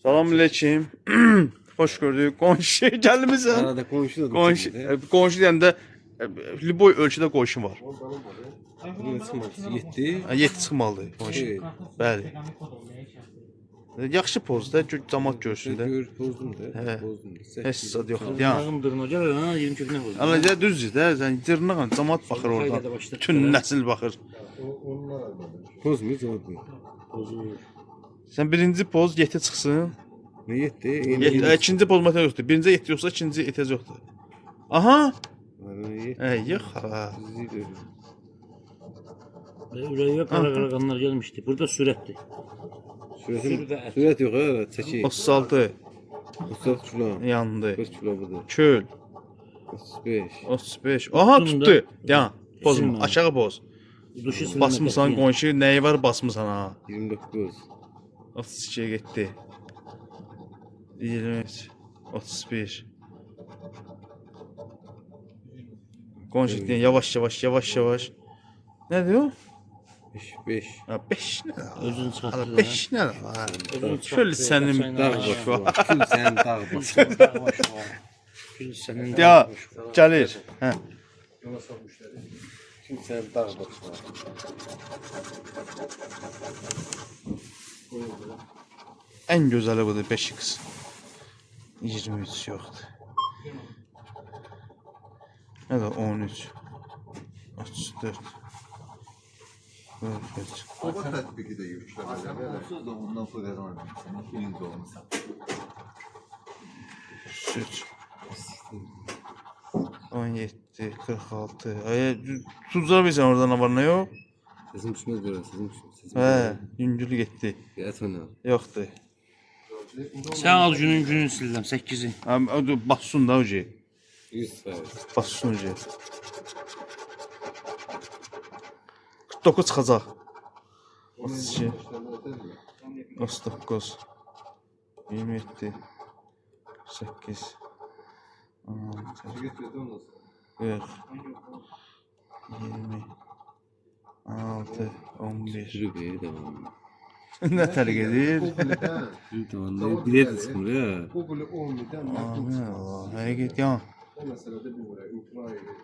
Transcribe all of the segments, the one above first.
Salamünaleyküm. Hoş gördük. Qonşu gəlmisən? Arada qonşu da Qonşu deyəndə Liboy ölçüdə qoşun var. Yetti. 7 çıxmalıdır qonşu. Bəli. Yaxşı pozda, cəmat görsün də. Gör bozdum da. Hə. Bozdum da. Heç zad yox. Ya. Dırnağı gəlir, ha, 20 kökünə qoydum. Anacə düzdür də, sən dırnaqla cəmat baxır oradan. Bütün nəsil baxır. Pozmuyuz oldu. Sən birinci poz 7 çıxsın. Ne yetti? İkinci poz material yoxdur. Birinci 7 yoxsa ikinci etiraz yoxdur. Aha. Yox ha. Ürəyə qara qanlar gəlmişdi. Burada sürətdir. Sürət yox ha, çəki. 36 34 kilo. yandı. 5 kilo budur. Köl 35. 35. Aha Tutun da. tutdu. Ya pozma. Bizim Aşağı poz. Duşu silinə Basmısan qətiyyən. qonşu nəyi var basmısan ha. 29. 32'ye gitti. 23 31. Qonşu deyən yavaş. Nə diyor? 5. Ha 5 nə? Özünü çıxartdı. Hala 5 nə? Köl sənin Dağ başı var. Kül sen dağ başı. Kül sənin. Ya gəlir. Hə. Kül sen dağ başı var. Ən gözəli budur 5x. 23 yoxdur. Nə də 13 34 43 Baba tətbiqi də yükləməli. Onsuz da ondan sonra yazılmışsın. Birinci olmuşsan. 3 17 46. Ay tuzlar bilsən orada nə var nə yox? Sesim düşmez böyle sesim. Hə, yüngül getdi. Yat onu. Yoxdur. Sən al günün sildim 8-i. Bassun da hoca. 100%. Bassun hoca. 49 çıxacaq. 32 39 27 8 16 40 20 6 11 Sürü bir devam. Nə tərk edir? Sürü tamamda bilet sıkmır ya. Google 10'dan Amin Allah. Hərəkət ya. o məsələdə bir buraya imtina edir.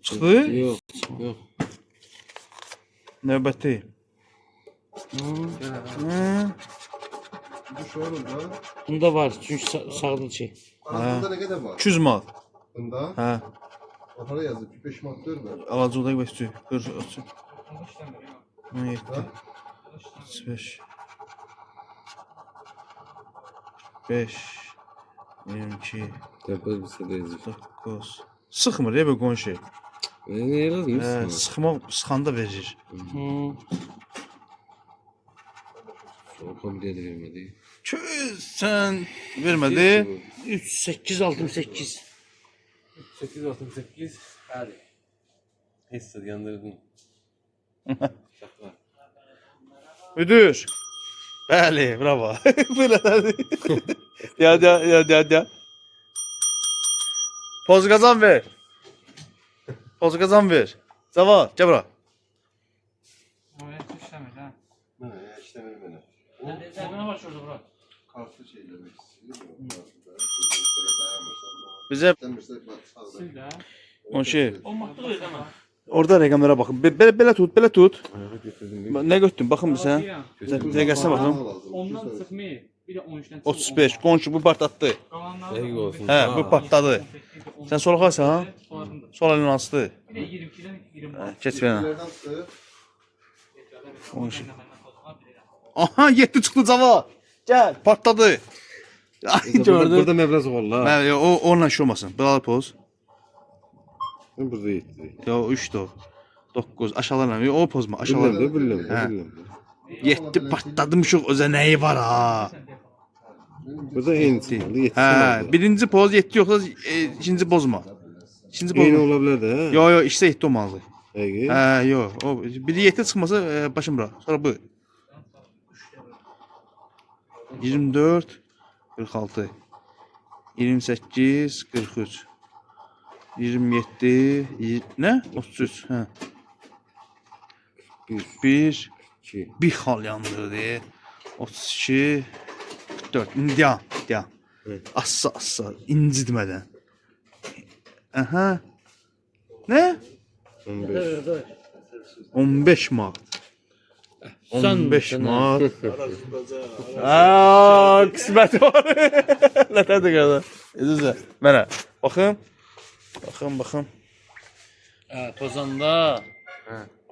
Çıxdı? Yok. Yok. Növbəti. Bu şöyle da. Bunda var çünkü sağlık şey. Arasında ne kadar var? 200 manat. Bunda Hə. para yazıp 5 manat görmüyor. Alacaqda bəsdir. 40 olsun. 17 35 5 22 Yapaz bir sede yazıyor. 9 Sıxmır ya bu qonşu. Ne yazmıyorsun? Sıxanda verir. Soğukam bile de vermedi. Sən vermədi. 3 8 68. 868. Hadi. Neyse yandırdın. Şaka. Müdür. Bəli, bravo. Belədir. Ya. Poz qazan ver. Poz qazan ver. Cava, gəl bura. Ne ya işte vermeli. Nə var şurada bura? Karşı şeyleri. Bizə Demişler qonşu Olmaqda öyle ama. orada rəqəmlərə baxın. Belə tut. Ayağı getirdim. Nə götürdün? Baxın bir sən. Rəqəsinə baxın. Ondan sıkmayı bir de 13'ten 35. Qonşu bu partlatdı. Saygı olsun. Hə, bu partladı. Sən solxarsan ha? Sol əlin hansıdır? Bir de 22'den 20. Keç mənə. Nereden çıktı? Aha 7 çıxdı cava. Gəl, partladı. Ay gördün. Burada meblağ valla. Bəli, o onunla iş olmasın. Buralı poz. Burada yetti. Yo 3 o. 9 aşağılarla. O pozma aşağılarla. Bilmem. 7 partladımışıq özə nəyi var ha? Burada en sıkmalı. Yetti. Hə, birinci poz 7 yoxsa ikinci pozma. İkinci Yeni pozma. olabilir de ha. Yo işte 7 olmalıdır. Peki. Hə, yo. O biri 7 çıxmasa başım bura. Sonra bu. 24 46 28 43 27 nə? 33. Hə. 1 2. bir hal yandırdı. 32 44. İndi devam, devam. Assa, incitmədən. Aha. Ne? 15. 15 manat. Sən 15 sən- manat. Aa, qismət var. Nətədir qada? İzə. Mənə. Baxın. Baxın. Pozanda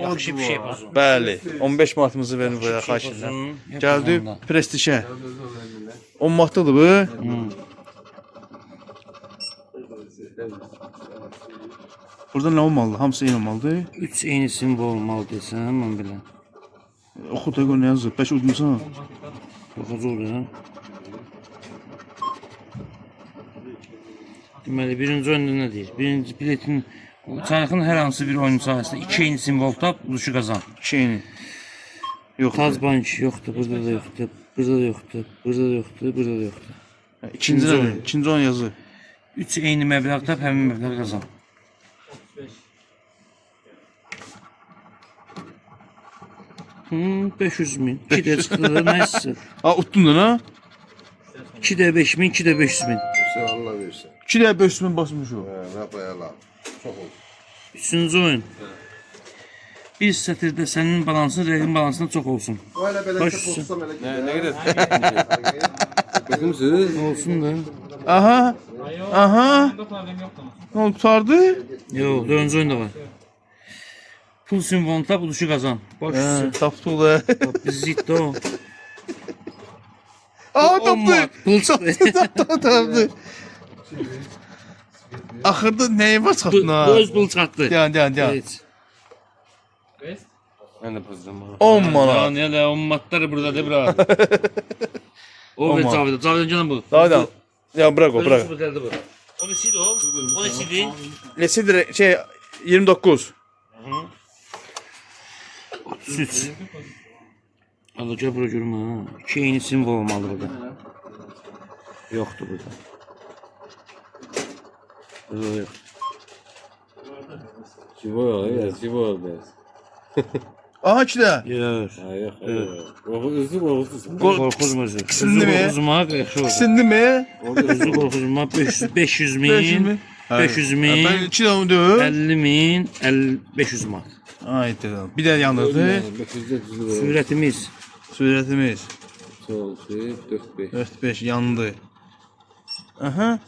yaxşı bir şey pozun. Bəli. 15 manatımızı verin buraya xahiş edirəm. Gəldi prestişə. 10 manatlıdır bu. Burada nə olmalıdır? Hamısı eyni olmalıdır. 3 eyni simvol olmalı desən, mən belə. Oxu da gör nə yazır. Bəş udmusan. Yoxucu oluyor. Deməli, birinci oyunda nə deyir? Birinci biletin çarxın hər hansı bir oyun sahəsində 2 eyni simvol tap, uduşu qazan. 2 eyni. Yoxdur. Taz bank yoxdur, burada da yoxdur, burada da yoxdur, burada da yoxdur, burada da yoxdur. İkinci nədir? İkinci oyun yazır. 3 eyni məbləğ tap, həmin məbləğ qazan. 500 min. 2 də çıxdı da nə istəyir? Ha, utdun da ha? 2 də 5 min, 2 də 500 min. Sen Allah versin. 2 də 500 min basmış o. Rapayala. Çok oldu. Üçüncü oyun. Bir sətirdə sənin balansın rəqim balansından çox olsun. Öyle böyle Baş çok üstü. olsa melek. Ne kadar? Bizim siz. Olsun da. Aha. Aha. Bunda problem yok ama. Ne oldu tutardı? Yox, dördüncü oyun da var. Pul simvolunu tap, uduşu qazan. Baş üstü. Tapdıq da. Biz zitdə o. Aa, On manat, tapdı. pul çıxdı. Tapdı. Axırda nəyi var çıxdın ha? Bu öz pul çıxartdı. Deyan. Evet. West. Ben de pozdım. 10 manat. Yani hele o matları burada de bura. O On ve manat. Cavidan. Cavidan canım bu. Davaydan. Ya bırak o, bırak. Bu geldi bu. O nesiydi o? O nesiydi? Nesidir şey 29. 33. Allah gel bura görüm ha. İki eyni simvol olmalı burada. Yoktu burada. Burada yok. Çivo ya, çivo be. Aha 2 də. Yok. Hayır. O üzüm olsun. Korkuzum özü. İkisini mi? Korkuzuma yaxşı oldu. İkisindi mi? Özü korkuzuma 500 500 min. mi? 500 min. Ben 2 də onu deyil. 50 min. 500 manat. Ay dedim. Bir də yandırdı. Sürətimiz. Sürətimiz. Sol, 4, 5. 4-5 yandı. Aha.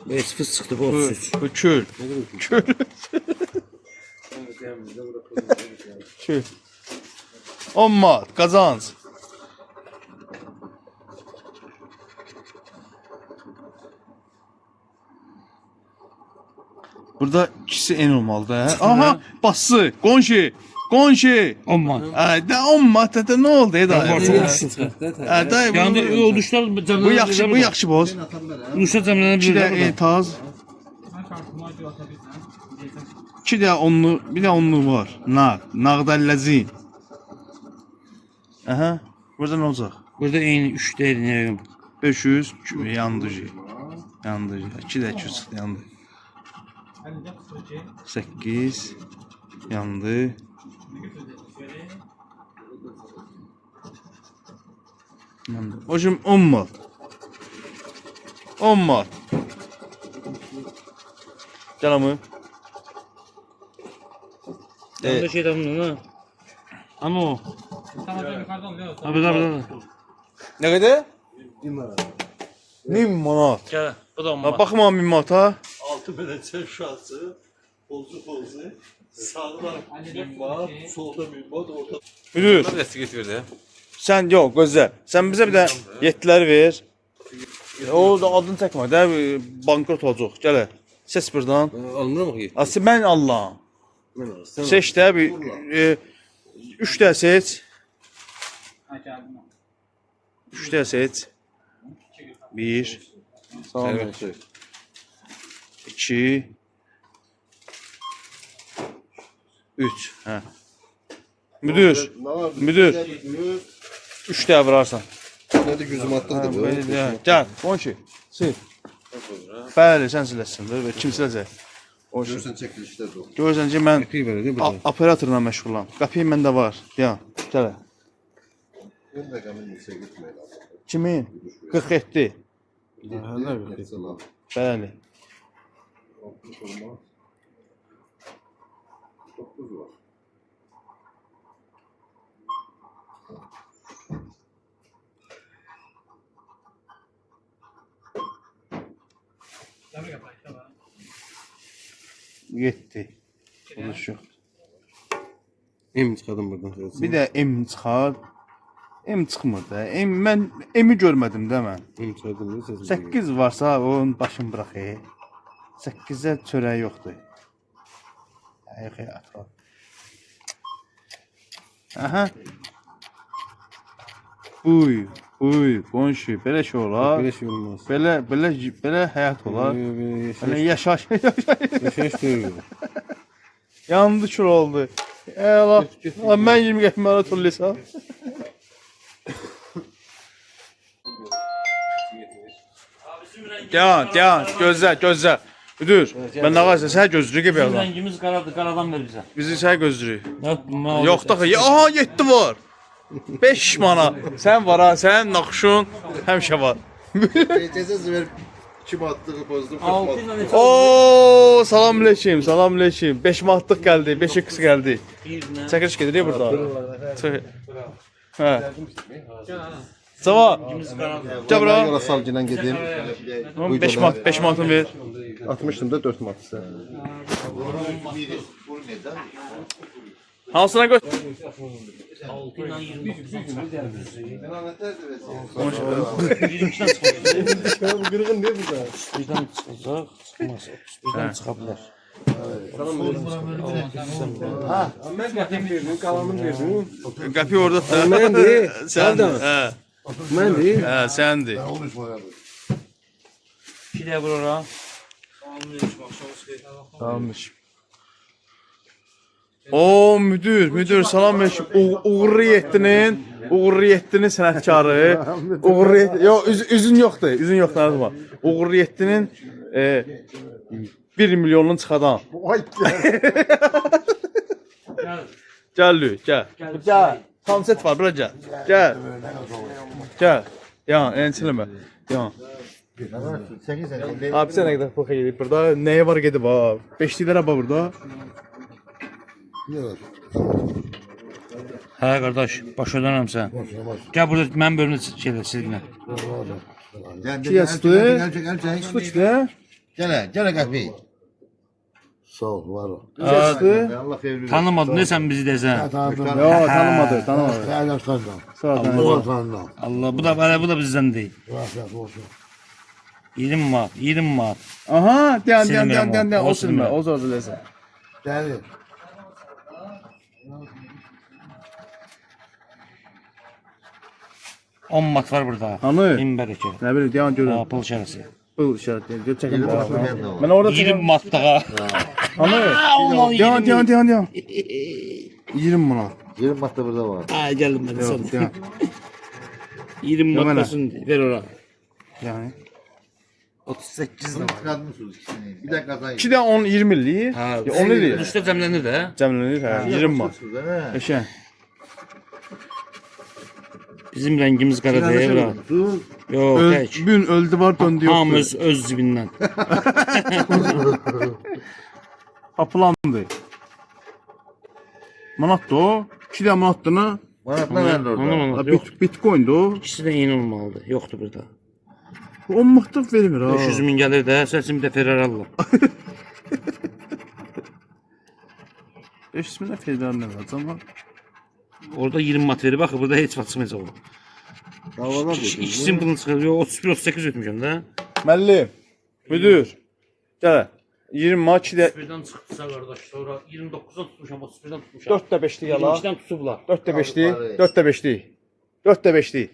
Beş fıs çıxdı bu Bu, 33. bu kül. Kül. Kül. 10 manat qazanc. Burada ikisi en olmalıdır. Hə? Aha, bası, qonşu. 10 manat. Hə, də 10 manat da nə oldu da? Hə, da Yani o duşlar bu yaxşı boz. Duşlar cəmlənə 2 də bilir. taz. Sen kartıma acı atabilirsen. Diyeceksin. 2 də onlu, bir də onlu var. Nağdəlləzi. Aha. Burada nə olacaq? Burada eyni 3 deyil ne 500 yandı. Yandı. 2 də 200 çıxdı yandı. Hadi de süreci. 8 yandı. Yandı. O gün 10 manat. 10 manat. Gəl amı. Yanında şey tamam ha. Ama o. Tamam hocam yukarıda oluyor. Abi da. Nə qədər? 1000 manat. Gəl. Bu da 10 Ha, manat. baxma 1000 manata. 6 belediye şahsı, pozu, sağda Hallederiz minbar, süreci. solda minbar, ortada Müdür, Destek verdi. sən yox, gözəl. Sən bizə bir də yetkiləri ver. O da adını çəkmə də bankrot olacaq. Gəl. Ses burdan. Almıram ki. Asi mən Allahım. Ben alsam. Seç də bir 3 də seç. Ha geldim. 3 də seç. 1 Evet. 2 3. Hə. Müdür, müdür. 3 də vurarsan. Ne de gözüm attı da bu. Gəl, qonşu. Sil. Bəli, sən siləsən də, kim siləcək? O Görsen çekilişler de o. görürsən ki, mən Kapıyı böyle değil mi? operatorla məşğulam. Qapı məndə var. Ya. Gələ. Ben de kamil neçə gitmeyin. Kimin? 47. Mesela. Bəli. 9 var. Demir yapar işte var. 7. Oluş yox. Emin çıkalım buradan. Bir də M çıxar. M çıxmır da. Mən M-i görmədim də mən. Emin çıkalım da sesini. 8 varsa onun başını bırax. 8-ə çörək yoxdur. Ay xeyat var. Aha. Uy, qonşu, belə şey olar. Böyle şey olmaz. Belə həyat olar. Belə yaşaş. Yaşayış değil. Yandı kül oldu. Allah. Mən 20 qəpimə tullisam. Deyan, gözlə. Müdür, mən nə qarşı sən gözlürük gibi Bizim adam. rəngimiz qaradır, qaradan ver bizə. Bizi sən gözlürük. Yox, Yox da, aha 7 var. 5 mana. Sən var ha, sənin naxışın həmişə var. Cezası ver. Kim attığı pozdu. 6 ilə neçə? Oo, salam aleyküm. 5 manatlıq gəldi, 5 x gəldi. Bir nə? Çəkiliş gedir burada. Hə. Sava. Rəngimiz qaradır. Gəl bura. Yola salcıdan gideyim. 5 manatını ver. Atmıştım da 4 mat ise. Hansına götür? 6 ilə 29-dan çıxar. Ben 22-dən çıxar. Bu kırgın ne bu da? 31-dən çıxacaq, çıxmaz. 31-dən çıxa bilər. Ben qəpim verdim, qalanım verdim. Qəpi orada da. Məndir. Sən. Hə. Məndir. Hə, səndir. 2 də vurura. Tamammış. O müdür salam aleyküm. Uğurlu yettinin sənətkarı. Üzün yoxdur. Nədir? Uğurlu yettinin 1 milyonunu çıxadan. Gəl. Gəl. Konsept var, bura gəl. Gəl. Yan, ençiləmə. Yan. Abi sen ne kadar poka gelip burada? Neye var gedib ha? 5 lira burada. Hə qardaş, baş ödənəm sən. Gəl burada mənim bölümdə şeylə silginə. Kiyə sütü? Sütü işte. Gel kahve. Sağ ol, var ol. Kiyə sütü? Allah hayırlı. Tanımadın ne sən bizi desən? Yo, tanımadı. Sağ ol. Allah, bu da bizdən deyil. 20 manat. Aha, diyan. Silmirəm o, O o silmə, silmə. o zor diləsən. Gəlir. On manat var burada. Hanı? Min bərəkə. Nə bilim, diyan görüm. Apıl şərəsi. Bu işaret deyil. Gör çəkin. Mən orada 20 manat daha. Hanı? Diyan. 20 manat. 20 mat da burada var. Ha, gəldim mən Yox, sən. diyan. 20 Yo, mənə. manatlasın, ver ora. Yəni. 38 də var. Çıkartmışsınız ikisini. Bir dakika kazayın. 2-dən 10 20 eləyir. Ha, 10 eləyir. Üstə cəmlənir də. Cəmlənir, hə, 20 manat. Eşən. Bizim rəngimiz qara deyil bura. Yox, tək. Gün öldü var, döndü Hamı yoxdur. öz cibindən. Apılandı. Manatdır o. 2 manatdını. Manat ne verdi orada? Anlamadım. Yox, Bitcoin'dir o. ikisi də eyni olmalıdır. Yoxdur burada. 10 manat vermir ha. 500 min gəlir də, səsin bir də Ferrari alır. 500 minə Ferrari nə var? Amma Orada 20 manat verir, baxır, burada heç vaxt çıxmayacaq o. Davalar İkisinin pulunu çıxır, yox, 31-38 ötmüşəm də. müəllim, müdür. Gəl. 20 manat 2 də 31-dən çıxdısa qardaş, sonra 29-dan tutmuşam, 31-dən tutmuşam. 4 də 5-lik yala. 22-dən tutublar. 4 də 5-lik. 4 də 5-lik. 4 də 5-lik.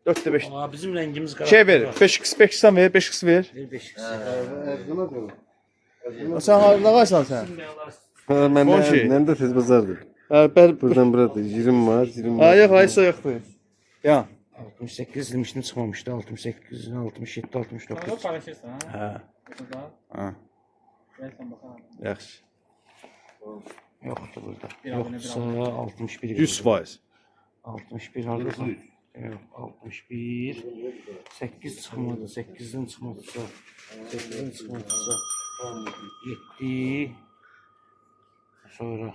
4 də 5. Aa, bizim rəngimiz qara. Şey ver, 5x ver, 5x ver. Ver 5. Sən nə qaysan sən? Ben O şey. de de tez bazardı. Bər Buradan burada 20 var, 20 var. Ayıq aysa yoxdur. Ya. 68 ilmişdən çıxmamışdı, 68, 67, 69. Kartonu paylaşırsan ha. Hə. Burada. Ha. Versən bakalım. Yaxşı. Yoxdur burada. Bir abone, bir Yoxsa 61. 100%. 61 haradasan? Yox, 61. 8 çıxmadı, 8-dən çıxmadısa. 8-dən çıxmadısa. 7. Sonra.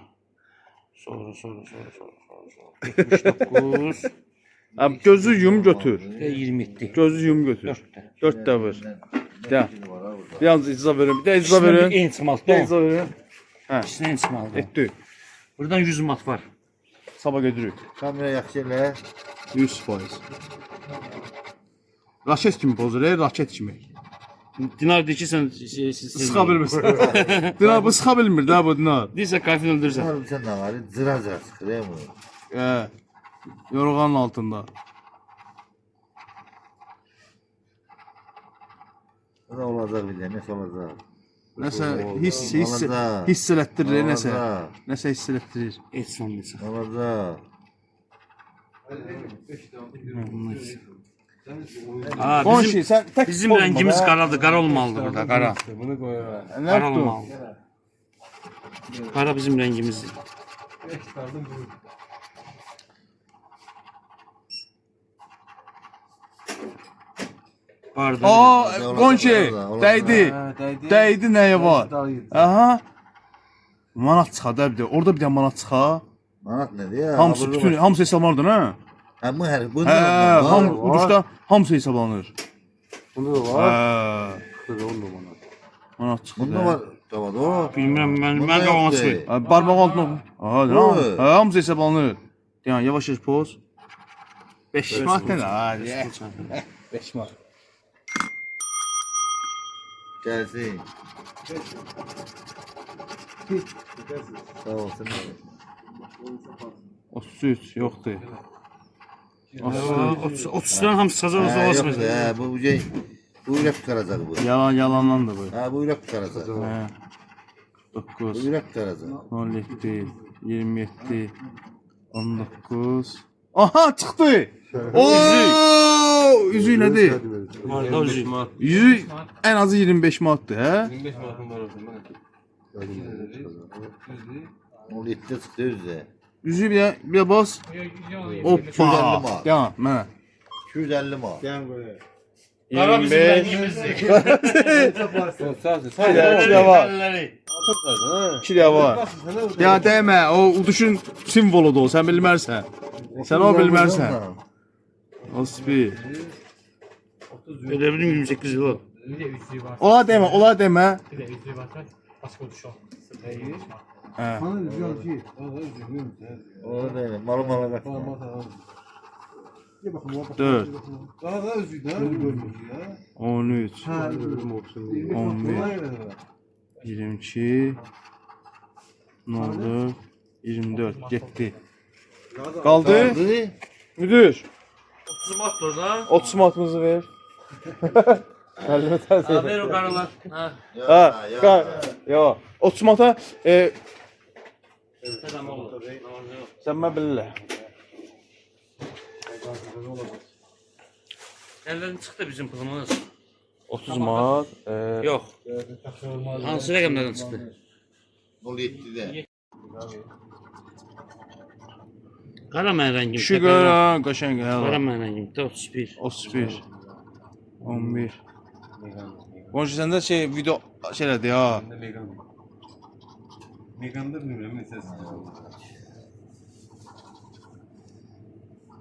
79. Abi gözü yum götür. Və 27. Gözü yum götür. 4-də. 4 də vur. Gel. Bir yalnız icza verin. Bir de icza verin. En çıxmalı. Bir de icza verin. İkisini en çıxmalı. Etdi. Buradan 100 mat var. Sabah götürük. Kamera yaxşı elə. 100%. Raket kimi pozur, raket kimi. Dinar deyir ki, sən Sıxa bilmirsən. Dinar bu sıxa bilmir də bu dinar. Deyirsən, kayfini öldürürsən. Harbiden ne var? Zıra sıkır ya bunu. Yorğanın altında. Ne olacak bir de, ne olacak? Nəsə Olacaq. hiss elətdirir, nəsə. Olacaq. Nəsə hiss elətdirir. Et sən desən. Olacak. Aa, Qonşu, sən tək bizim rəngimiz qaradır. Qara olmalıdır burada, qara. Bunu koy. Nə Qara yapdın? olmalıdır. Qara bizim rəngimizdir. Pardon. Qonşu, dəydi. Dəydi nəyə var? Aha. Manat çıxa da bir də. Orada bir də manat çıxa. Manat ne diyor? Hamısı bütün hamısı hesablanır ha? Ha bu her bu. Hə, ucuzda hamısı hesablanır. Bunu da var. Hə. Şöyle 10 numara. Manat çıxdı. Bunda var. Tamam o. Bilmirəm, mən Bunda qavana yoxdur. çıxıyorum. Barmaq altına. Aha, Oy. hə, hamısı hesablanır. Yəni yavaş yavaş poz. 5 manat nə? Hadi. 5 manat. Gelsin. Sağ olsun. 33 yoxdur. 30'dan hamısı sazan olsa Ha, yok olasın. ya bu şey. Bu ürek çıkaracak bu. Yalanlandı bu. Ha bu ürek çıkaracak. Hə. Bu 9 ürek çıkaracak. 17 27 19 Aha çıxdı. Oo! Üzük nədir? Marda üzü. Üzük ən azı 25 manatdır, hə? 25 manatın var orada. O litre çıktı yüzde. Üzük bir də bas. Hoppa. manat. Tamam, mənə. 250 manat. Qara bizim rəngimizdir. Kilə var. Əlləri. 2 var. Ya demə, o uduşun simvoludur o, sən bilmərsən. Sən o bilmərsən. O spir. Elə bilim 28 yıl o. Bir de yüzüğü var. Ola demə. Bir de yüzüğü varsa başka bir şey. Hə. O da öyle. Malı malı bak. 4 Daha da özgür daha görmüş ya. 13 11 22 04 24 getdi. Qaldı? Müdür, 30 mat orada. 30 manatımızı ver. Ha, ver o qaralar. Ha. Ha, yo. 30 manata Tamam olur. sən mən bilirlər. Əllərin çıxdı bizim pulumuz. 30 manat. Yox. Hansı rəqəmlərdən çıxdı? O litrede. Qara mənim rəngim. Şu görən qəşəng Qara hə. mənim rəngim. 31. 31 11 Qonşu səndə şey video şeylədi ha. Megan. Megan'da bilmiyorum ne ses.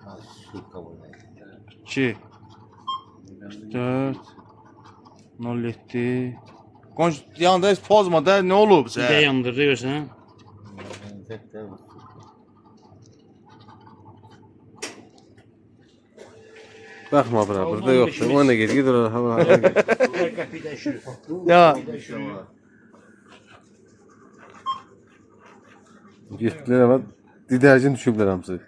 Ha su kabul et. 2 4 07 Qonşu yanında heç pozma da nə olub Bir də sən? yandırdı görsən. Bakma bura burada yoktu. Ona git git oraya hava. Hər qəpik dəyişir. Ya Gittiler ama didercin düşübler hamısı.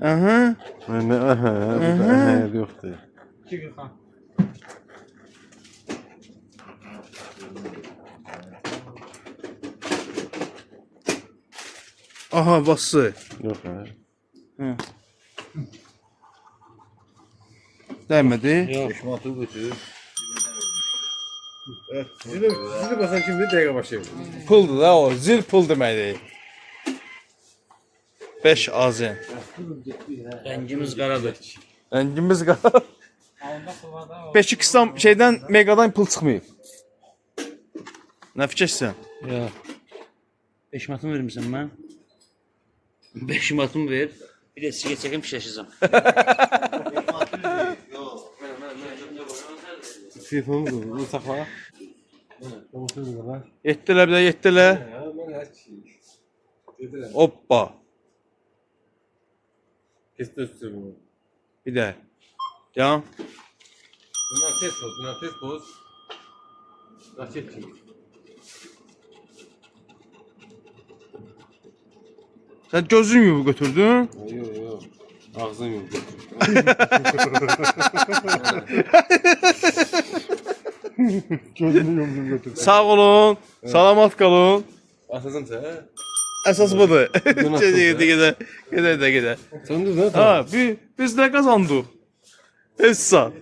aha. Ne aha yoktu. Çıkın kan. Aha bası. Yok ha. Dəymədi. Yox. 5 manatı götür. Evet. Zili basan şimdi dəqiqə başlayır. Puldur da o. Zil pul deməkdir. 5 azın. Rəngimiz qaradır. Rəngimiz qara. Alında pul var da o. 5 qısam şeydən meqadan pul çıxmayıb. Nə fikirsən? Yox. 5 manatımı vermirsən mən? 5 manatımı ver. Bir də siqet çəkim fikirləşəcəm. Telefonumuz olur. Bunu saxla. Telefonumuz var. 7-lə bir də 7-lə. Ha, mən hər şey. Gedirəm. Hoppa. Kesdə üstü bunu. Bir də. Devam. Bunlar tez poz. Bunlar tez poz. Raket çek. Sən gözün yumub götürdün. Yok yok. Ağzın yok. Gözünü yumdum götür. Sağ olun. Salamat qalın. Asasın sen. Əsas budur. nasıl Gedə. Sen dur lan. Ha, biz nə qazandıq? Heç sağ.